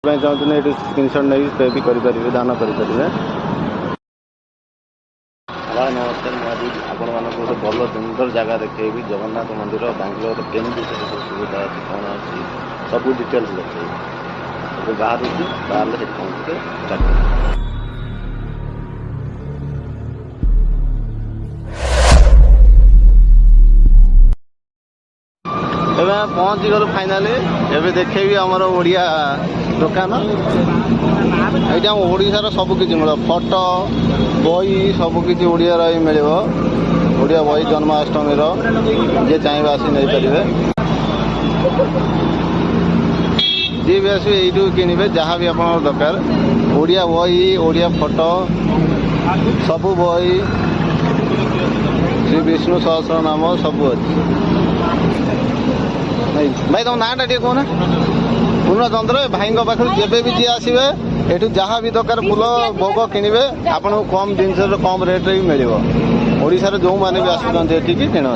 चाहते ये स्क्रीनशॉट नहीं पे भी करेंगे दान करेंगे। नमस्कार मुझे आपण मानक गोटे भल सुंदर जगह देखी जगन्नाथ मंदिर बांग्लोर केमती सब सुविधा अच्छी कौन अच्छी सब डिटेल्स देखिए सब बाहर बाहर से पहुँचे पहुँची गलु फाइनाली एवं देखे आमर ओडिया दुकान ये ओडार सबकि मिल फोटो बही सबकि ओडिया मिल ओडिया बही जन्माष्टमी जी चाहिए आसी नहीं पारे जी भी आसवे यू किणवे जहाँ भी आप दरकार ओडिया बही ओडिया फोटो सब बही श्री विष्णु सहस्र नाम सब अच्छी भाई तुम नाटा टे कहना पूर्णचंद्र भाई पाखे जब भी जी आसवे ये जहाँ भी दरकार फूल भोग किणवे आपको कम जिन कम रेट्रे भी मिल ओडार जो मैंने भी आसुँच कि किण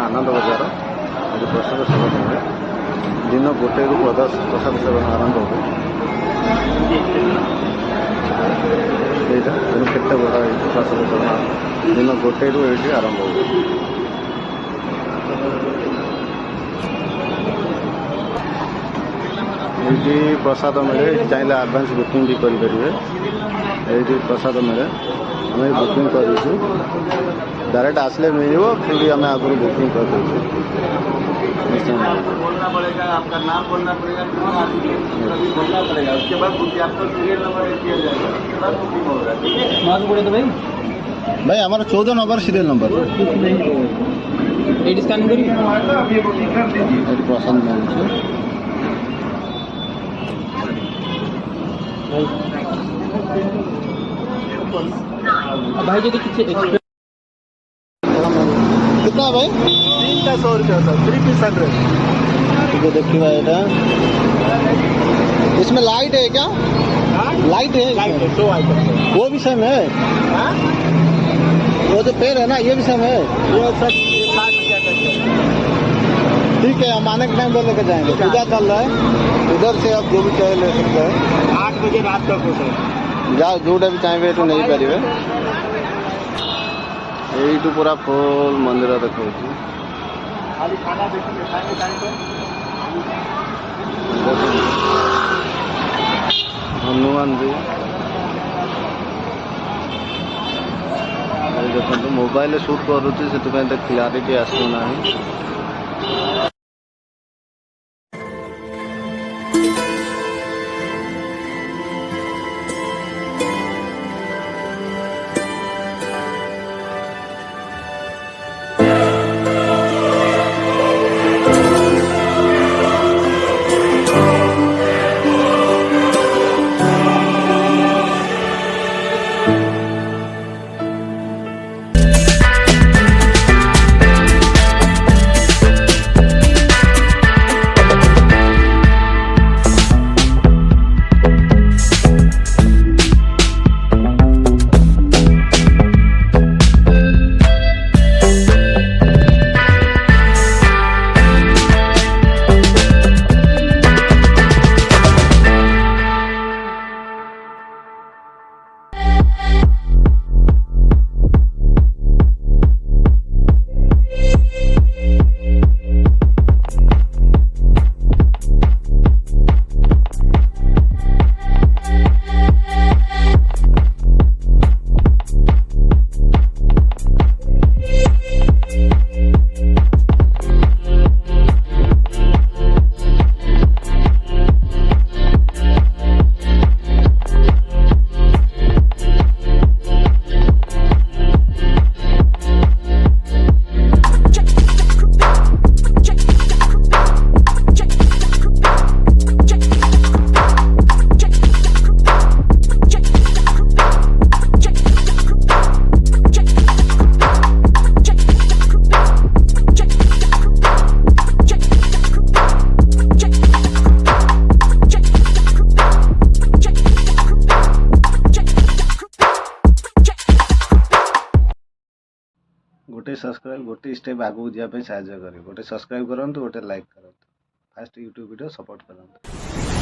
आनंद बजार आज प्रसाद सेवन हुए दिन गोटे प्रसाद सेवन आरंभ हुए दिन केते बड़ा प्रसाद सेवन दिन गोटे ये आरंभ हुए ये प्रसाद मिले चाहिए आडभांस बुकिंग भी करेंगे ये प्रसाद मिले आम बुकिंग कर डायरेक्ट आसले मिल फिर भी आम आगुरी बुकिंग कर देते बोलना पड़ेगा, आपका नाम बोलना पड़ेगा, बोलना पड़ेगा, उसके बाद आपका सीरियल नंबर किया जाएगा, उसके बाद बुकिंग होगा। ठीक है, मार्क्स बोले तो भाई हमारा 14 नंबर सीरियल नंबर स्कैन करिए पसंद भाई जी कितने कितना भाई 300 रुपया सर 3 पीस 100। ठीक है देखिए भाई এটা इसमें लाइट है क्या? लाइट है लाइट है 2 आइटम वो भी सेम है। हाँ वो जो पेड़ है ना ये भी सेम है। ये सब 60 रुपया का। ठीक है हम आने के टाइम पे लेके जाएंगे। पूजा चल रहा है इधर से आप जो भी चाहे ले सकते हैं। 8 बजे रात तक हो सर जा जोटा भी चाहिए तो नहीं पारे यू पूरा फुल मंदिर देखा खाली खाना देखिए खाने टाइम पे हनुमान जी देखो मोबाइल शूट करुच्ची से क्लारिटी आसुना गोटे सब्सक्राइब गोटे स्टेप आगू जावाई साहय करें गोटे सब्सक्राइब करूँ गोटे लाइक करूँ फास्ट यूट्यूब वीडियो सपोर्ट करूँ।